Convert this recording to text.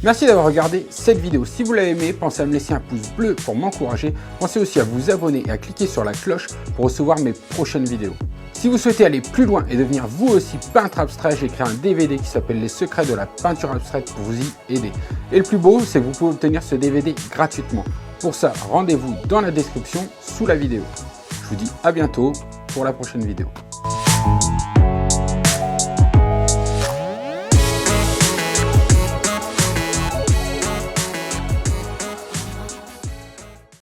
Merci d'avoir regardé cette vidéo. Si vous l'avez aimé, pensez à me laisser un pouce bleu pour m'encourager. Pensez aussi à vous abonner et à cliquer sur la cloche pour recevoir mes prochaines vidéos. Si vous souhaitez aller plus loin et devenir vous aussi peintre abstrait, j'ai créé un DVD qui s'appelle Les secrets de la peinture abstraite pour vous y aider. Et le plus beau, c'est que vous pouvez obtenir ce DVD gratuitement. Pour ça, rendez-vous dans la description sous la vidéo. Je vous dis à bientôt pour la prochaine vidéo.